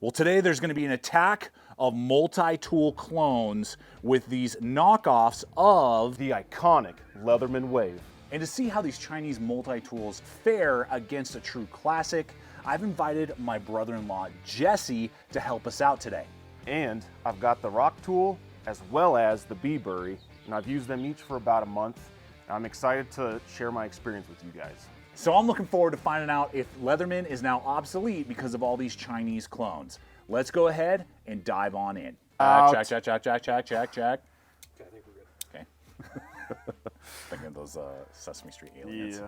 Well, today there's going to be an attack of multi-tool clones with these knockoffs of The iconic Leatherman Wave. And to see how these Chinese multi-tools fare against a true classic, I've invited my brother-in-law Jesse to help us out today. And I've got the rock tool as well as the bee-bury, and I've used them each for about a month. I'm excited to share my experience with you guys. So I'm looking forward to finding out if Leatherman is now obsolete because of all these Chinese clones. Let's go ahead and dive on in. Check. Okay, I think we're good. Okay. Thinking of those Sesame Street aliens.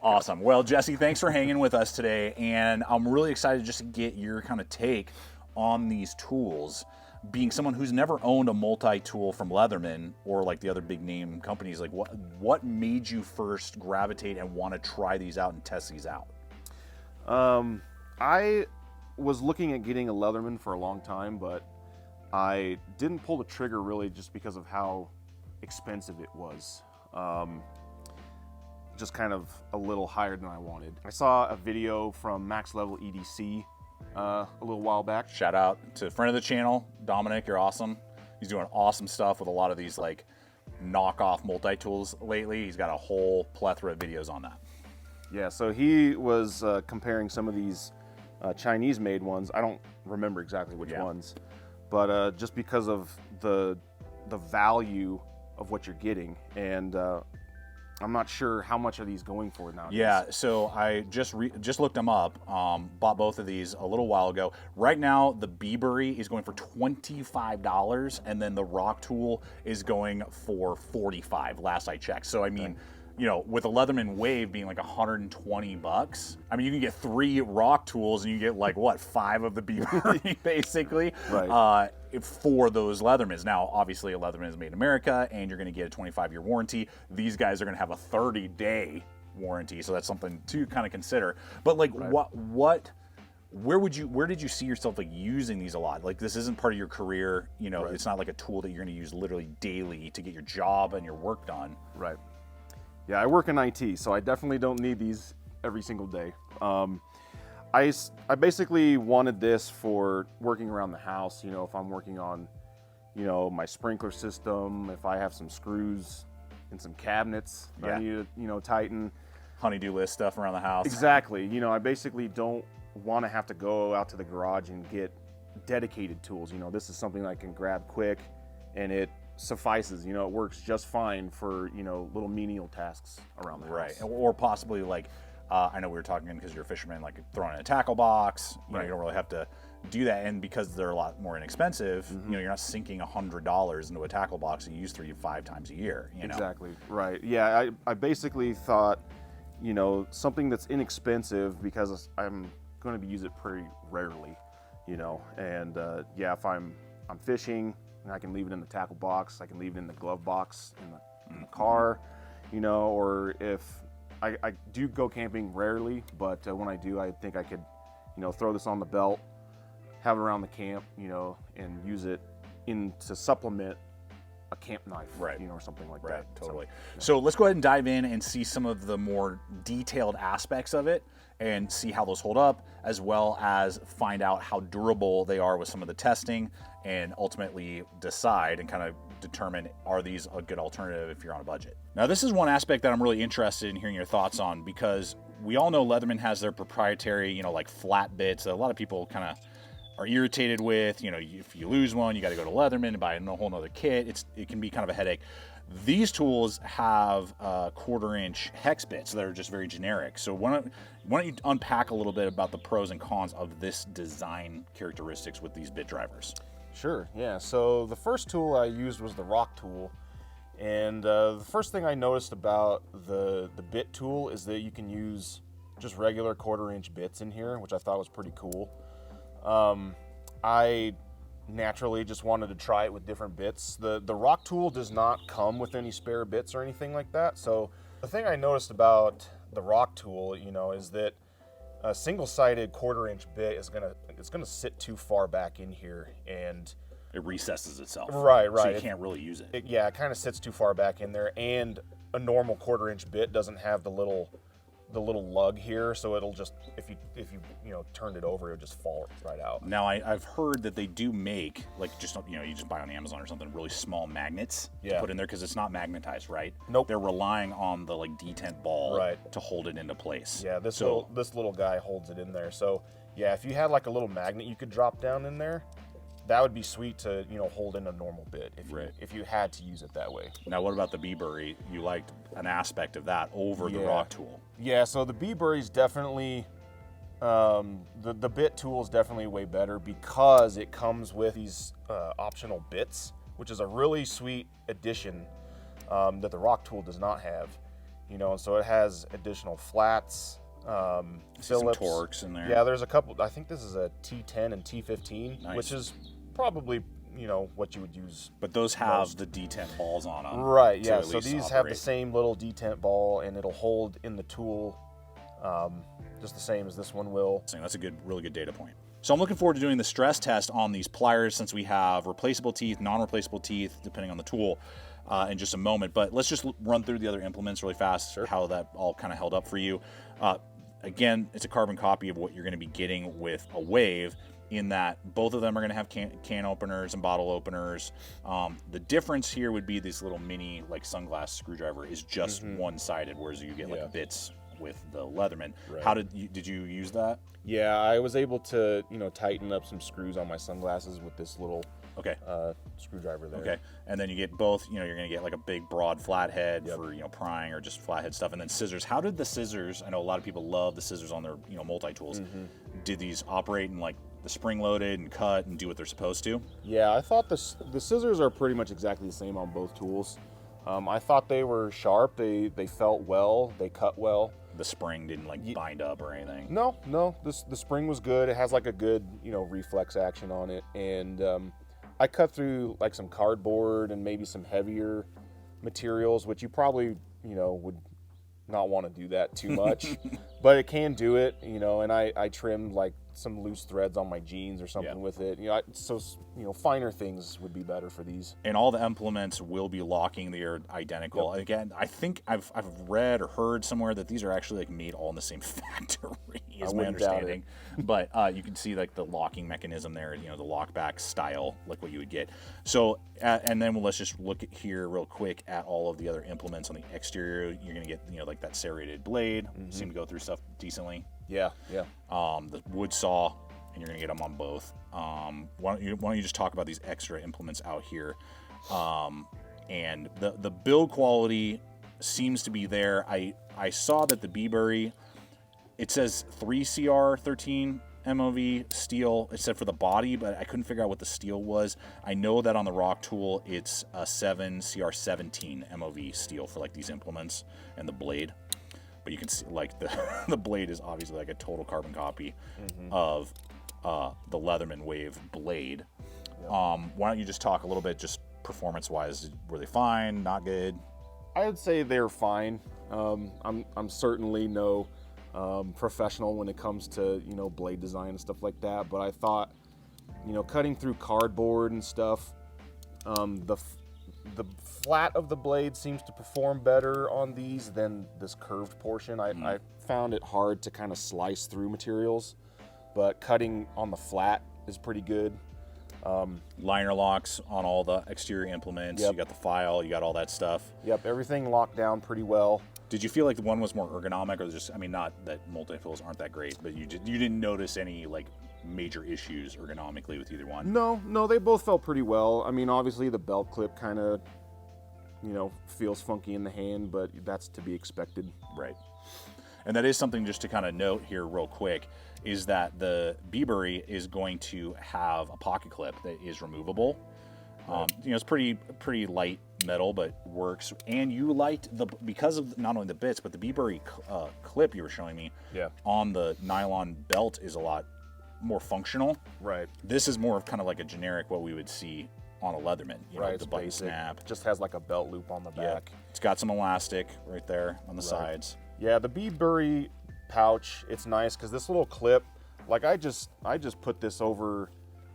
Awesome. Well, Jesse, thanks for hanging with us today, and I'm really excited just to get your kind of take on these tools. Being someone who's never owned a multi-tool from Leatherman or like the other big name companies, like what made you first gravitate and want to try these out and test these out? I was looking at getting a Leatherman for a long time, but I didn't pull the trigger really just because of how expensive it was. Just kind of a little higher than I wanted. I saw a video from MAXLEVELEDC a little while back. Shout out to a friend of the channel, Dominic, you're awesome. He's doing awesome stuff with a lot of these like knockoff multi-tools lately. He's got a whole plethora of videos on that. Yeah, so he was comparing some of these Chinese-made ones. I don't remember exactly which ones, but just because of the value of what you're getting, and I'm not sure how much are these going for nowadays. Yeah, so I just looked them up. Bought both of these a little while ago. Right now, the bee-bury is going for $25, and then the rock tool is going for $45. Last I checked. So I mean, you know, with a Leatherman Wave being like $120, I mean, you can get 3 rock tools and you get like what, 5 of the bee-bury basically. Right. For those Leathermans. Now, obviously, a Leatherman is made in America, and you're going to get a 25-year warranty. These guys are going to have a 30-day warranty, so that's something to kind of consider. But like, where did you see yourself like using these a lot? Like, this isn't part of your career. You know, it's not like a tool that you're going to use literally daily to get your job and your work done. Right. Yeah, I work in IT, so I definitely don't need these every single day. I basically wanted this for working around the house, you know, if I'm working on, you know, my sprinkler system, if I have some screws in some cabinets that I need to, you know, tighten. Honey-do list stuff around the house. Exactly. You know, I basically don't want to have to go out to the garage and get dedicated tools. You know, this is something I can grab quick and it suffices. You know, it works just fine for, you know, little menial tasks around the house. Right, or possibly like, I know we were talking because you're a fisherman, like throwing in a tackle box. You know, you don't really have to do that, and because they're a lot more inexpensive, you know, you're not sinking $100 into a tackle box that you use 3 to 5 times a year. You know? Exactly. Right. Yeah. I basically thought, you know, something that's inexpensive because I'm going to use it pretty rarely, you know, and yeah, if I'm fishing, and I can leave it in the tackle box, I can leave it in the glove box in the car, you know, or if I do go camping rarely, but when I do, I think I could, you know, throw this on the belt, have it around the camp, you know, and use it to supplement a camp knife, you know, or something like that. Totally. So let's go ahead and dive in and see some of the more detailed aspects of it and see how those hold up, as well as find out how durable they are with some of the testing, and ultimately decide and kind of determine, are these a good alternative if you're on a budget. Now, this is one aspect that I'm really interested in hearing your thoughts on, because we all know Leatherman has their proprietary, you know, like flat bits that a lot of people kind of are irritated with. You know, if you lose one, you got to go to Leatherman and buy a whole nother kit. It can be kind of a headache. These tools have 1/4-inch hex bits that are just very generic. So why don't you unpack a little bit about the pros and cons of this design characteristics with these bit drivers? Sure, yeah. So the first tool I used was the rock tool. And the first thing I noticed about the bit tool is that you can use just regular 1/4-inch bits in here, which I thought was pretty cool. I naturally just wanted to try it with different bits. The rock tool does not come with any spare bits or anything like that. So the thing I noticed about the rock tool, you know, is that a single-sided 1/4-inch bit is gonna sit too far back in here, and it recesses itself. Right. So you can't really use it. Yeah, it kind of sits too far back in there, and a normal 1/4-inch bit doesn't have the little the little lug here, so it'll just, if you turned it over, it'll just fall right out. Now I've heard that they do make, like, just, you just buy on Amazon or something, really small magnets to put in there, because it's not magnetized, right? Nope. They're relying on the like detent ball to hold it into place. Yeah, this little guy holds it in there. So yeah, if you had like a little magnet you could drop down in there, that would be sweet to hold in a normal bit if you had to use it that way. Now, what about the B-Bury? You liked an aspect of that over the rock tool. Yeah, so the B-Bury is definitely the bit tool is definitely way better because it comes with these optional bits, which is a really sweet addition that the rock tool does not have. And so it has additional flats. Some Torx in there. Yeah, there's a couple. I think this is a T10 and T15, which is probably what you would use. But those have the detent balls on them. Right. Yeah. So these have the same little detent ball, and it'll hold in the tool just the same as this one will. That's a really good data point. So I'm looking forward to doing the stress test on these pliers, since we have replaceable teeth, non-replaceable teeth, depending on the tool, in just a moment. But let's just run through the other implements really fast, how that all kind of held up for you. Again, it's a carbon copy of what you're going to be getting with a Wave, in that both of them are going to have can openers and bottle openers. The difference here would be this little mini like sunglass screwdriver is just one-sided, whereas you get like bits with the Leatherman. Right. How did you use that? Yeah, I was able to tighten up some screws on my sunglasses with this little screwdriver there. Okay, and then you get both. You're gonna get like a big broad flathead for prying or just flathead stuff, and then scissors. How did the scissors? I know a lot of people love the scissors on their multi-tools. Did these operate in like the spring-loaded and cut and do what they're supposed to? Yeah, I thought the scissors are pretty much exactly the same on both tools. I thought they were sharp. They felt well. They cut well. The spring didn't like bind up or anything. No. The spring was good. It has like a good reflex action on it, and I cut through like some cardboard and maybe some heavier materials, which you probably would not want to do that too much, but it can do it. And I trimmed like some loose threads on my jeans or something with it. So finer things would be better for these. And all the implements will be locking. They are identical. Again, I think I've read or heard somewhere that these are actually like made all in the same factory, is my understanding. But you can see like the locking mechanism there, the lock back style, like what you would get. So, and then let's just look at here real quick at all of the other implements on the exterior. You're gonna get like that serrated blade. Seem to go through stuff decently. Yeah. The wood saw, and you're gonna get them on both. Why don't you just talk about these extra implements out here? And the build quality seems to be there. I saw that the B-Bury, it says 3CR13 MOV steel. It said for the body, but I couldn't figure out what the steel was. I know that on the rock tool, it's a 7CR17 MOV steel for like these implements and the blade. But you can see like the blade is obviously like a total carbon copy of the Leatherman Wave blade. Why don't you just talk a little bit, just performance-wise? Were they fine? Not good? I would say they're fine. I'm certainly no professional when it comes to blade design and stuff like that. But I thought cutting through cardboard and stuff, the flat of the blade seems to perform better on these than this curved portion. I found it hard to kind of slice through materials, but cutting on the flat is pretty good. Liner locks on all the exterior implements. You got the file, you got all that stuff. Yep, everything locked down pretty well. Did you feel like the one was more ergonomic, or just, not that multi-tools aren't that great, but you didn't notice any like major issues ergonomically with either one? No, they both felt pretty well. Obviously the belt clip kind of, feels funky in the hand, but that's to be expected. Right. And that is something just to kind of note here real quick, is that the B-Bury is going to have a pocket clip that is removable. Right. It's pretty light metal, but works. And you liked because of not only the bits, but the B-Bury clip you were showing me on the nylon belt is a lot more functional. Right. This is more of kind of like a generic what we would see on a Leatherman. Right. The button snap. Just has like a belt loop on the back. It's got some elastic right there on the sides. Yeah, the B-Bury pouch, it's nice because this little clip, like I just put this over,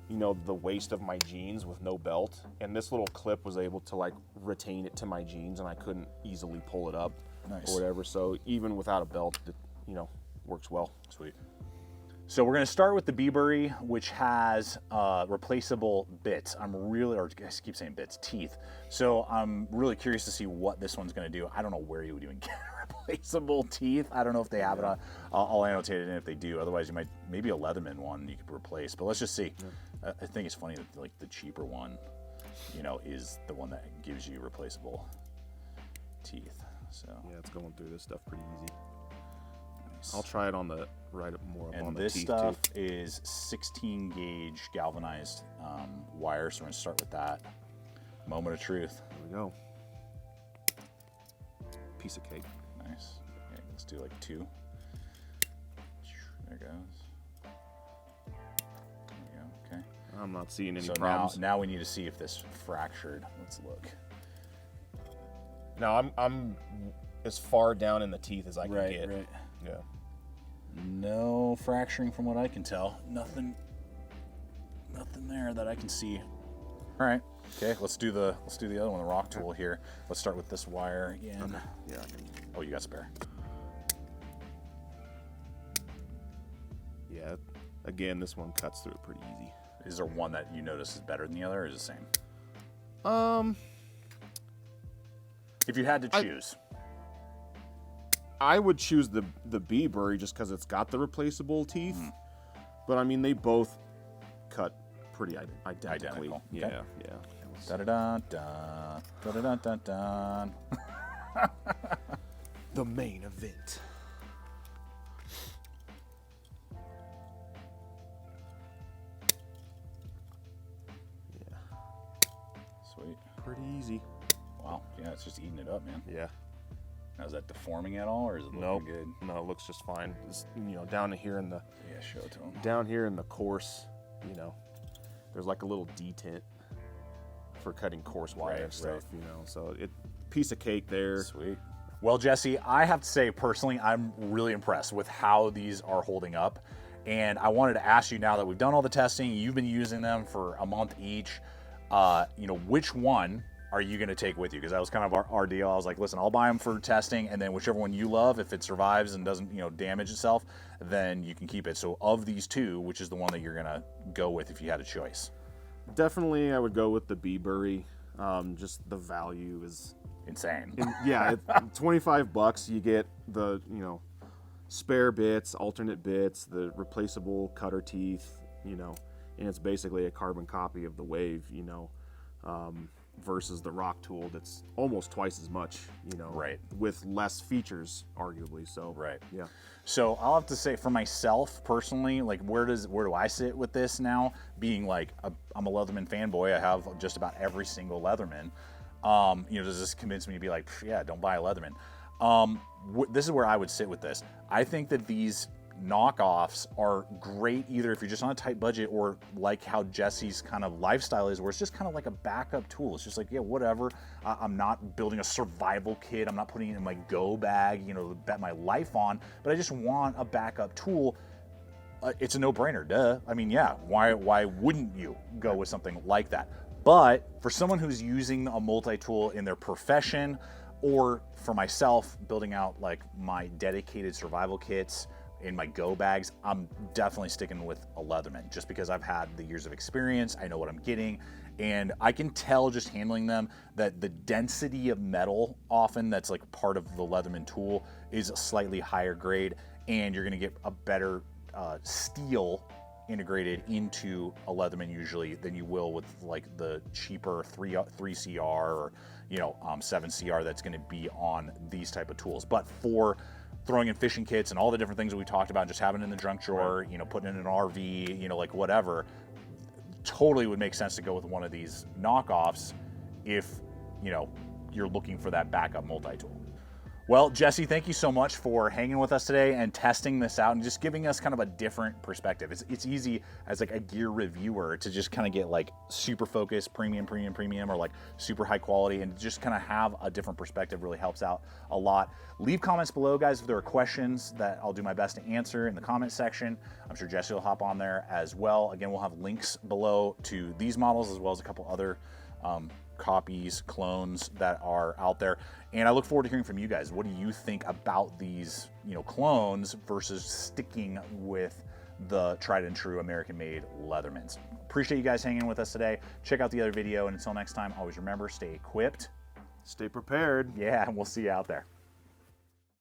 the waist of my jeans with no belt, and this little clip was able to like retain it to my jeans, and I couldn't easily pull it up. Nice. or whatever. So even without a belt, it, you know, works well. Sweet. So we're going to start with the Beebury, which has replaceable bits. or I keep saying bits, teeth. So I'm really curious to see what this one's going to do. I don't know where you would even get replaceable teeth. I don't know if they have it on. I'll annotate it in if they do. Otherwise, you might, maybe a Leatherman one you could replace. But let's just see. Yeah. I think it's funny that like the cheaper one, you know, is the one that gives you replaceable teeth. So yeah, it's going through this stuff pretty easy. Nice. I'll try it on the more up and on the this teeth stuff too. is 16 gauge galvanized wire, so we're gonna start with that. Moment of truth. There we go. Piece of cake. Nice. Okay, let's do like 2. There it goes. There we go. Okay. I'm not seeing any So problems. now we need to see if this fractured. Let's look. No, I'm as far down in the teeth as I can get. Right. Yeah. No fracturing from what I can tell. Nothing there that I can see. All right. Okay, let's do the other one, the rock tool here. Let's start with this wire again. Okay. Yeah. Oh, you got spare. Yeah. Again, this one cuts through it pretty easy. Is there one that you notice is better than the other, or is it the same? If you had to choose. I would choose the Beebury just because it's got the replaceable teeth. But I mean, they both cut pretty identically. Identical. Yeah, Okay. yeah. Da-da-da-da. Da-da-da-da-da. The main event. Yeah. Sweet. Pretty easy. Wow. Yeah, it's just eating it up, man. Yeah. Now, is that deforming at all, or is it looking Nope. good? No, it looks just fine. It's, you know, down here in the Yeah, show it to him. down here in the coarse, you know, there's like a little detent for cutting coarse wire and stuff, you know. So piece of cake there. Sweet. Well, Jesse, I have to say personally, I'm really impressed with how these are holding up. And I wanted to ask you, now that we've done all the testing, you've been using them for a month each, you know, which one are you going to take with you? Because that was kind of our deal. I was like, listen, I'll buy them for testing, and then whichever one you love, if it survives and doesn't, you know, damage itself, then you can keep it. So of these two, which is the one that you're going to go with if you had a choice? Definitely, I would go with the Beebury. Just the value is Insane. yeah, $25. You get the, you know, spare bits, alternate bits, the replaceable cutter teeth, you know, and it's basically a carbon copy of the Wave, you know, versus the rock tool that's almost twice as much, you know, Right. with less features, arguably. So Right. yeah. So I'll have to say, for myself personally, like where do I sit with this now? Being like I'm a Leatherman fanboy. I have just about every single Leatherman. You know, does this convince me to be like, yeah, don't buy a Leatherman? This is where I would sit with this. I think that these knockoffs are great either if you're just on a tight budget, or like how Jesse's kind of lifestyle is, where it's just kind of like a backup tool. It's just like, yeah, whatever. I'm not building a survival kit. I'm not putting it in my go bag, you know, to bet my life on, but I just want a backup tool. It's a no-brainer, duh. I mean, yeah, why wouldn't you go with something like that? But for someone who's using a multi-tool in their profession, or for myself, building out like my dedicated survival kits in my go bags, I'm definitely sticking with a Leatherman, just because I've had the years of experience. I know what I'm getting, and I can tell just handling them that the density of metal often that's like part of the Leatherman tool is a slightly higher grade, and you're gonna get a better steel integrated into a Leatherman usually than you will with like the cheaper 3CR or, you know, 7CR that's going to be on these type of tools. But for throwing in fishing kits and all the different things that we talked about, just having it in the junk drawer, right, you know, putting it in an RV, you know, like whatever, totally would make sense to go with one of these knockoffs if, you know, you're looking for that backup multi-tool. Well, Jesse, thank you so much for hanging with us today and testing this out and just giving us kind of a different perspective. It's easy as like a gear reviewer to just kind of get like super focused, premium, or like super high quality, and just kind of have a different perspective really helps out a lot. Leave comments below, guys, if there are questions that I'll do my best to answer in the comment section. I'm sure Jesse will hop on there as well. Again, we'll have links below to these models as well as a couple other copies, clones that are out there. And I look forward to hearing from you guys. What do you think about these, clones versus sticking with the tried and true American-made Leathermans? Appreciate you guys hanging with us today. Check out the other video, and until next time, always remember, stay equipped. Stay prepared. Yeah, and we'll see you out there.